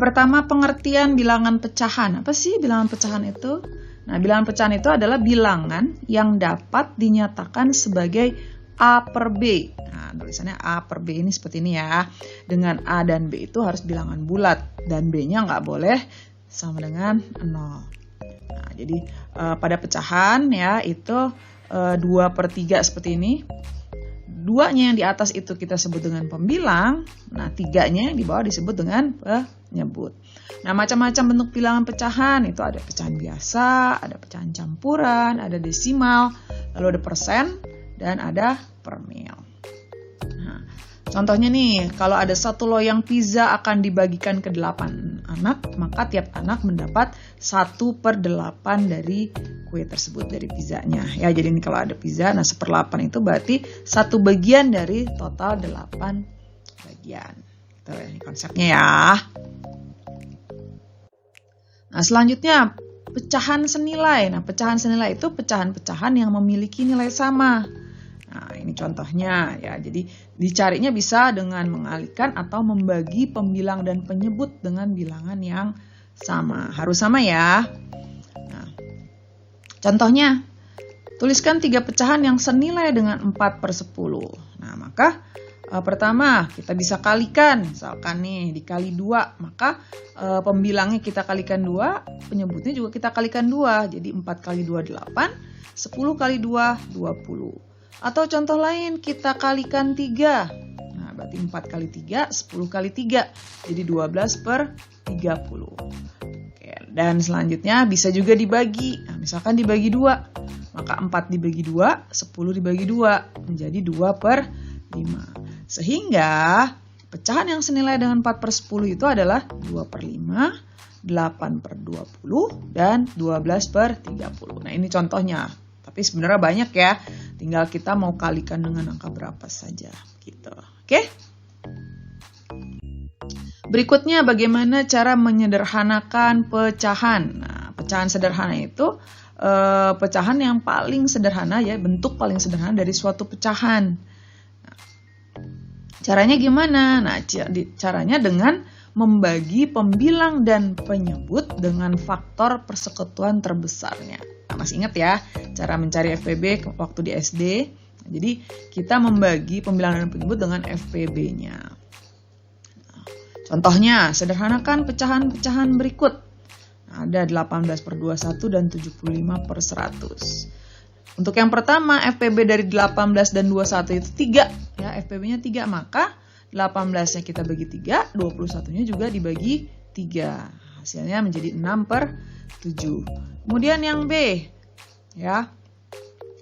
pertama, pengertian bilangan pecahan. Apa sih bilangan pecahan itu? Nah, bilangan pecahan itu adalah bilangan yang dapat dinyatakan sebagai A per B. Nah, tulisannya A per B ini seperti ini ya. Dengan A dan B itu harus bilangan bulat. Dan B-nya nggak boleh sama dengan 0. Nah, jadi pada pecahan ya itu 2/3 seperti ini. 2-nya yang di atas itu kita sebut dengan pembilang. Nah, 3-nya yang di bawah disebut dengan penyebut. Nah, macam-macam bentuk bilangan pecahan. Itu ada pecahan biasa, ada pecahan campuran, ada desimal, lalu ada persen, dan ada per mil. Nah, contohnya nih, kalau ada satu loyang pizza akan dibagikan ke 8 anak, maka tiap anak mendapat 1/8 dari kue tersebut, dari pizzanya. Ya, jadi ini kalau ada pizza, nah 1/8 itu berarti 1 bagian dari total 8 bagian. Itu ini konsepnya ya. Nah, selanjutnya pecahan senilai. Nah, pecahan senilai itu pecahan-pecahan yang memiliki nilai sama. Nah, ini contohnya ya. Jadi dicarinya bisa dengan mengalihkan atau membagi pembilang dan penyebut dengan bilangan yang sama. Harus sama ya. Nah, contohnya, tuliskan 3 pecahan yang senilai dengan 4/10. Nah, maka pertama kita bisa kalikan. Misalkan nih dikali 2, maka pembilangnya kita kalikan 2, penyebutnya juga kita kalikan 2. Jadi 4 kali 2 8, 10 kali 2 20. Atau contoh lain, kita kalikan 3. Nah, berarti 4 kali 3, 10 kali 3. Jadi 12/30. Oke, dan selanjutnya bisa juga dibagi. Nah, misalkan dibagi 2. Maka 4 dibagi 2, 10 dibagi 2. Menjadi 2/5. Sehingga pecahan yang senilai dengan 4/10 itu adalah 2/5, 8/20, dan 12/30. Nah, ini contohnya. Tapi sebenarnya banyak ya. Tinggal kita mau kalikan dengan angka berapa saja. Gitu. Oke? Berikutnya bagaimana cara menyederhanakan pecahan. Nah, pecahan sederhana itu pecahan yang paling sederhana ya, bentuk paling sederhana dari suatu pecahan. Nah, caranya gimana? Nah, caranya dengan membagi pembilang dan penyebut dengan faktor persekutuan terbesarnya. Nah, masih ingat ya cara mencari FPB waktu di SD? Jadi kita membagi pembilang dan penyebut dengan FPB-nya. Nah, contohnya, sederhanakan pecahan-pecahan berikut. Nah, ada 18/21 dan 75/100. Untuk yang pertama, FPB dari 18 dan 21 itu 3. Ya, FPB-nya 3, maka 18-nya kita bagi 3, 21-nya juga dibagi 3. Hasilnya menjadi 6/7. Kemudian yang B, ya.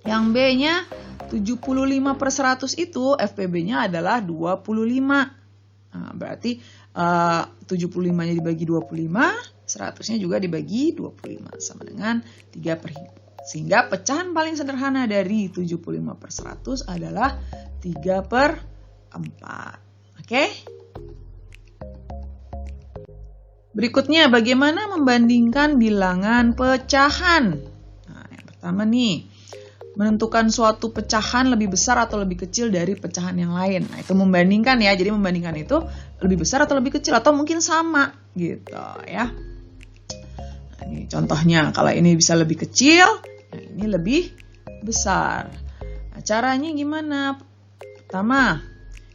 Yang B-nya 75/100 itu FPB-nya adalah 25. Nah, berarti 75-nya dibagi 25, 100-nya juga dibagi 25 sama dengan 3/5. Sehingga pecahan paling sederhana dari 75/100 adalah 3/4. Oke? Berikutnya, bagaimana membandingkan bilangan pecahan? Nah, yang pertama nih, menentukan suatu pecahan lebih besar atau lebih kecil dari pecahan yang lain. Nah, itu membandingkan ya. Jadi membandingkan itu lebih besar atau lebih kecil atau mungkin sama gitu ya. Nah, ini contohnya, kalau ini bisa lebih kecil, yang ini lebih besar. Nah, caranya gimana? Pertama,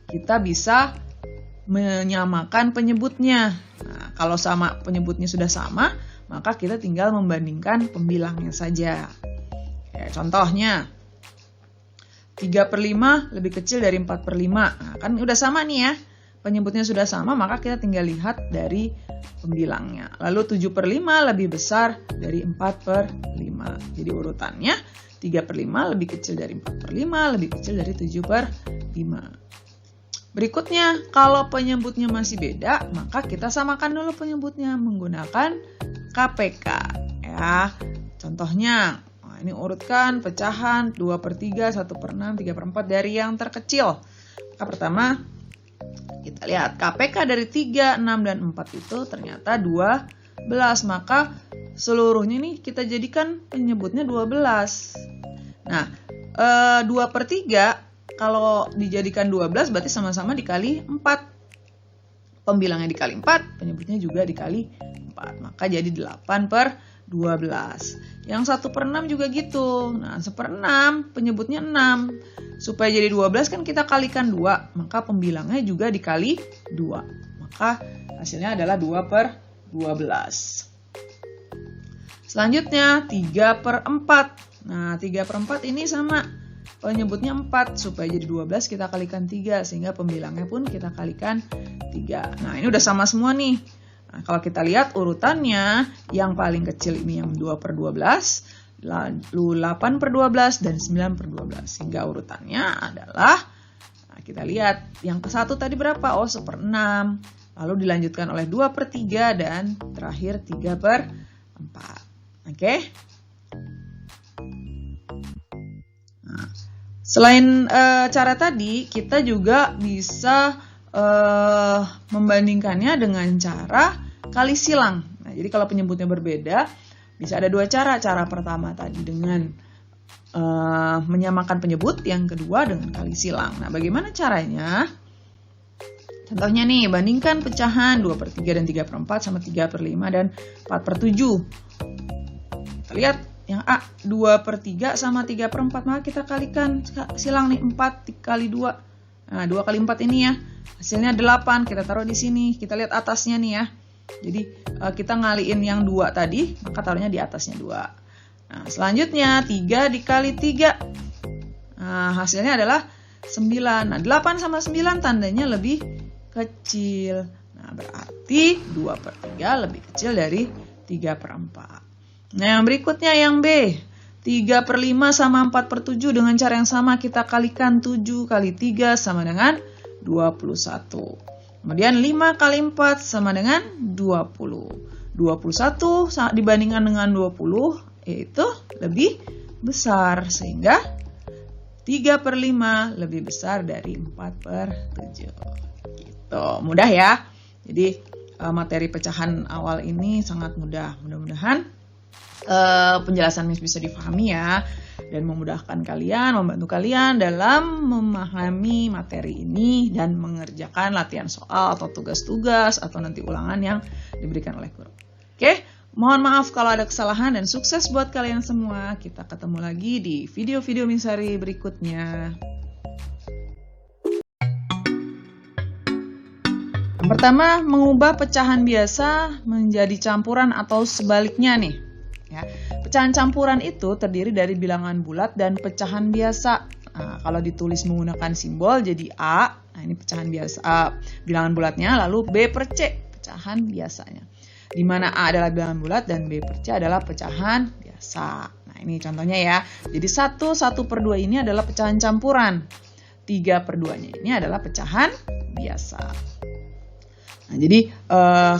kita bisa menyamakan penyebutnya. Nah, kalau sama penyebutnya sudah sama, maka kita tinggal membandingkan pembilangnya saja. Ya, contohnya 3/5 lebih kecil dari 4/5. Nah, kan udah sama nih ya. Penyebutnya sudah sama, maka kita tinggal lihat dari pembilangnya. Lalu 7/5 lebih besar dari 4/5. Jadi urutannya 3/5 lebih kecil dari 4/5, lebih kecil dari 7/5. Berikutnya, kalau penyebutnya masih beda, maka kita samakan dulu penyebutnya menggunakan KPK. Ya, contohnya, nah ini urutkan pecahan 2/3, 1/6, 3/4 dari yang terkecil. Maka pertama, kita lihat KPK dari 3, 6, dan 4 itu ternyata 12. Maka seluruhnya ini kita jadikan penyebutnya 12. Nah, 2/3 kalau dijadikan 12 berarti sama-sama dikali 4. Pembilangnya dikali 4, penyebutnya juga dikali 4. Maka jadi 8/12. Yang 1/6 juga gitu. Nah, 1/6 penyebutnya 6. Supaya jadi 12 kan kita kalikan 2. Maka pembilangnya juga dikali 2. Maka hasilnya adalah 2/12. Selanjutnya 3/4. Nah, 3/4 ini sama. Penyebutnya 4. Supaya jadi 12 kita kalikan 3. Sehingga pembilangnya pun kita kalikan 3. Nah, ini udah sama semua nih. Nah, kalau kita lihat urutannya, yang paling kecil ini yang 2/12, lalu 8/12, dan 9/12. Sehingga urutannya adalah, nah, kita lihat, yang ke satu tadi berapa? Oh, 1/6. Lalu dilanjutkan oleh 2/3, dan terakhir 3/4. Oke? Nah, selain cara tadi, kita juga bisa membandingkannya dengan cara kali silang. Nah, jadi kalau penyebutnya berbeda, bisa ada dua cara. Cara pertama tadi dengan menyamakan penyebut, yang kedua dengan kali silang. Nah, bagaimana caranya? Contohnya nih, bandingkan pecahan 2/3 dan 3/4 sama 3/5 dan 4/7. Kita lihat yang A, 2/3 sama 3/4, maka kita kalikan silang nih, 4 kali 2. Nah, 2 kali 4 ini ya, hasilnya 8, kita taruh di sini. Kita lihat atasnya nih ya. Jadi kita ngaliin yang 2 tadi, maka taruhnya di atasnya 2. Nah, selanjutnya 3 dikali 3. Nah, hasilnya adalah 9. Nah, 8 sama 9 tandanya lebih kecil. Nah, berarti 2/3 lebih kecil dari 3/4. Nah, yang berikutnya yang B. 3/5 sama 4/7 dengan cara yang sama kita kalikan 7 kali 3 sama dengan 21. Kemudian 5 kali 4 sama dengan 20. 21 dibandingkan dengan 20 yaitu lebih besar, sehingga 3/5 lebih besar dari 4/7. Gitu, mudah ya. Jadi materi pecahan awal ini sangat mudah. Mudah-mudahan penjelasan Miss bisa difahami ya, dan memudahkan kalian, membantu kalian dalam memahami materi ini dan mengerjakan latihan soal atau tugas-tugas atau nanti ulangan yang diberikan oleh guru. Oke, mohon maaf kalau ada kesalahan dan sukses buat kalian semua. Kita ketemu lagi di video-video Miss Sari berikutnya. Yang pertama, mengubah pecahan biasa menjadi campuran atau sebaliknya nih. Ya, pecahan campuran itu terdiri dari bilangan bulat dan pecahan biasa. Nah, kalau ditulis menggunakan simbol jadi A, nah ini pecahan biasa, bilangan bulatnya, lalu B/C, pecahan biasanya. Di mana A adalah bilangan bulat dan B/C adalah pecahan biasa. Nah, ini contohnya ya. Jadi 1/2 ini adalah pecahan campuran. 3/2-nya ini adalah pecahan biasa. Nah, jadi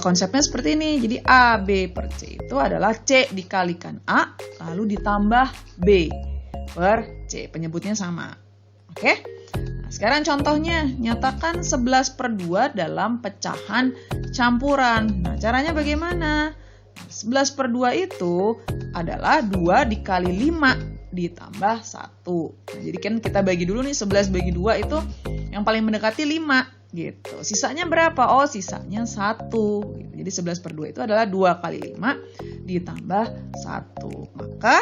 konsepnya seperti ini. Jadi A, B per C itu adalah C dikalikan A, lalu ditambah B per C. Penyebutnya sama. Oke? Nah, sekarang contohnya, nyatakan 11/2 dalam pecahan campuran. Nah, caranya bagaimana? 11/2 itu adalah 2 dikali 5 ditambah 1. Nah, jadi kan kita bagi dulu nih, 11 bagi 2 itu yang paling mendekati 5. Gitu. Sisanya berapa? Oh, sisanya 1. Gitu. Jadi 11/2 itu adalah 2 kali 5 ditambah 1. Maka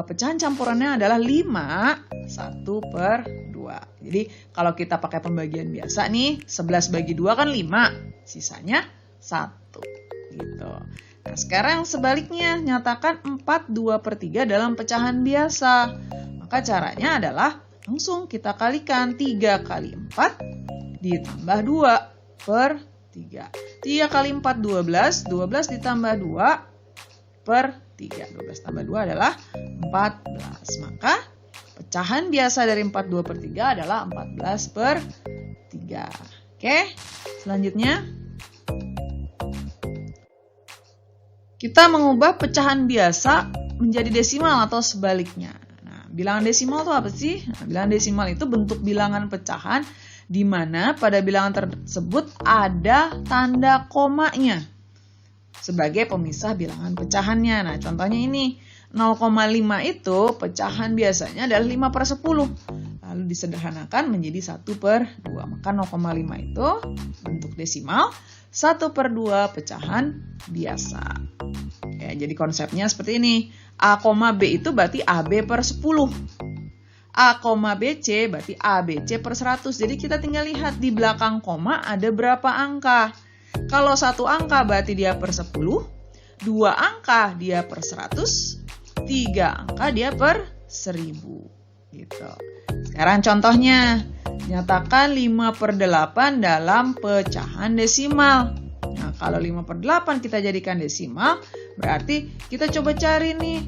pecahan campurannya adalah 5 1/2. Jadi kalau kita pakai pembagian biasa nih, 11 bagi 2 kan 5, sisanya 1. Gitu. Nah, sekarang sebaliknya, nyatakan 4 2/3 dalam pecahan biasa. Maka caranya adalah langsung kita kalikan 3 kali 4 ditambah 2/3. 3 kali 4 12, 12 ditambah 2/3. 12 tambah 2 adalah 14. Maka pecahan biasa dari 4 2/3 adalah 14/3. Oke, selanjutnya kita mengubah pecahan biasa menjadi desimal atau sebaliknya. Nah, bilangan desimal itu apa sih? Nah, bilangan desimal itu bentuk bilangan pecahan di mana pada bilangan tersebut ada tanda komanya sebagai pemisah bilangan pecahannya. Nah, contohnya ini 0,5 itu pecahan biasanya adalah 5/10. lalu disederhanakan menjadi 1/2. Maka 0,5 itu bentuk desimal, 1/2 pecahan biasa. Ya, jadi konsepnya seperti ini. A, B itu berarti AB per 10. A, BC berarti ABC per 100. Jadi kita tinggal lihat di belakang koma ada berapa angka. Kalau 1 angka berarti dia per 10, 2 angka dia per 100, 3 angka dia per 1000. Gitu. Sekarang contohnya, nyatakan 5/8 dalam pecahan desimal. Nah, kalau 5/8 kita jadikan desimal, berarti kita coba cari nih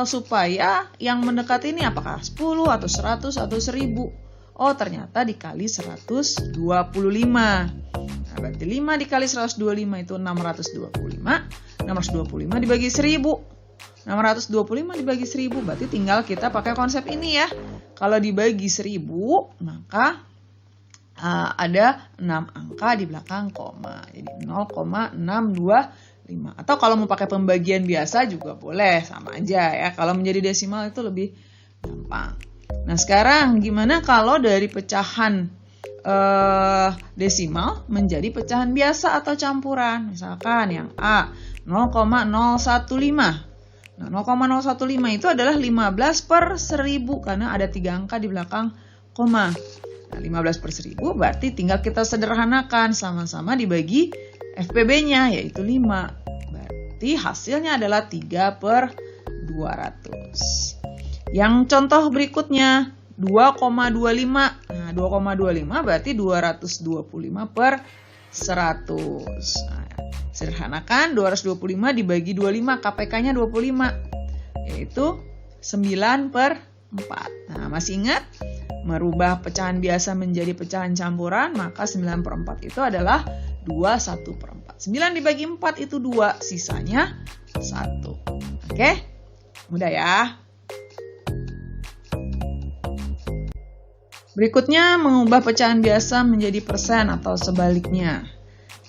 supaya yang mendekat ini apakah 10 atau 100 atau 1000. Oh, ternyata dikali 125. Nah, berarti 5 dikali 125 itu 625. 625 dibagi 1000. 625 dibagi 1000, berarti tinggal kita pakai konsep ini ya. Kalau dibagi 1000, maka ada 6 angka di belakang koma. Jadi 0,625. Atau kalau mau pakai pembagian biasa juga boleh, sama aja ya. Kalau menjadi desimal itu lebih gampang. Nah, sekarang gimana kalau dari pecahan desimal menjadi pecahan biasa atau campuran? Misalkan yang A, 0,015. Nah, 0,015 itu adalah 15/1000 karena ada 3 angka di belakang koma. Nah, 15/1000 berarti tinggal kita sederhanakan, sama-sama dibagi FPB-nya yaitu 5. Berarti hasilnya adalah 3/200. Yang contoh berikutnya 2,25. Nah, 2,25 berarti 225/100. Nah, sederhanakan 225 dibagi 25, KPK-nya 25, yaitu 9/4. Nah, masih ingat? Merubah pecahan biasa menjadi pecahan campuran, maka 9/4 itu adalah 2/1/4. 9 dibagi 4 itu 2, sisanya 1. Oke? Mudah ya? Berikutnya, mengubah pecahan biasa menjadi persen atau sebaliknya.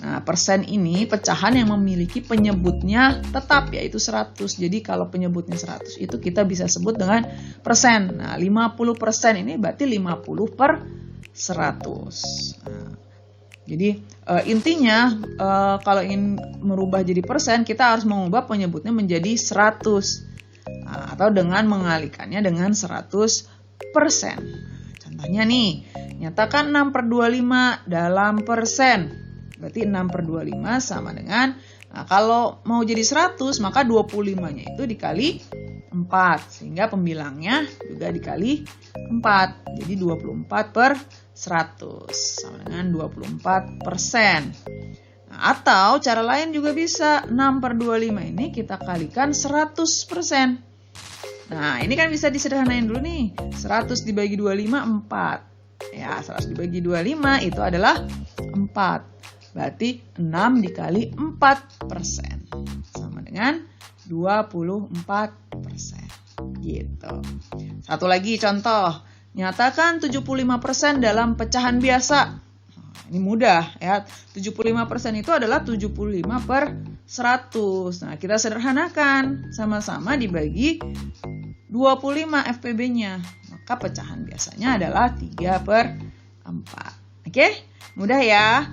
Nah, persen ini pecahan yang memiliki penyebutnya tetap, yaitu 100. Jadi kalau penyebutnya 100 itu kita bisa sebut dengan persen. Nah, 50% ini berarti 50/100. Nah, jadi intinya kalau ingin merubah jadi persen, kita harus mengubah penyebutnya menjadi 100. Nah, atau dengan mengalihkannya dengan 100%. Contohnya nih, nyatakan 6/25 dalam persen. Berarti 6/25 sama dengan, nah kalau mau jadi 100 maka 25-nya itu dikali 4. Sehingga pembilangnya juga dikali 4. Jadi 24/100 sama dengan 24%. Nah, atau cara lain juga bisa, 6/25 ini kita kalikan 100%. Nah, ini kan bisa disederhanain dulu nih. 100 dibagi 25, 4. Ya, 100 dibagi 25 itu adalah 4. Berarti 6 dikali 4% sama dengan 24%. Gitu. Satu lagi contoh. Nyatakan 75% dalam pecahan biasa. Nah, ini mudah ya. 75% itu adalah 75/100. Nah, kita sederhanakan. Sama-sama dibagi 25 FPB-nya. Maka pecahan biasanya adalah 3/4. Oke? Mudah ya?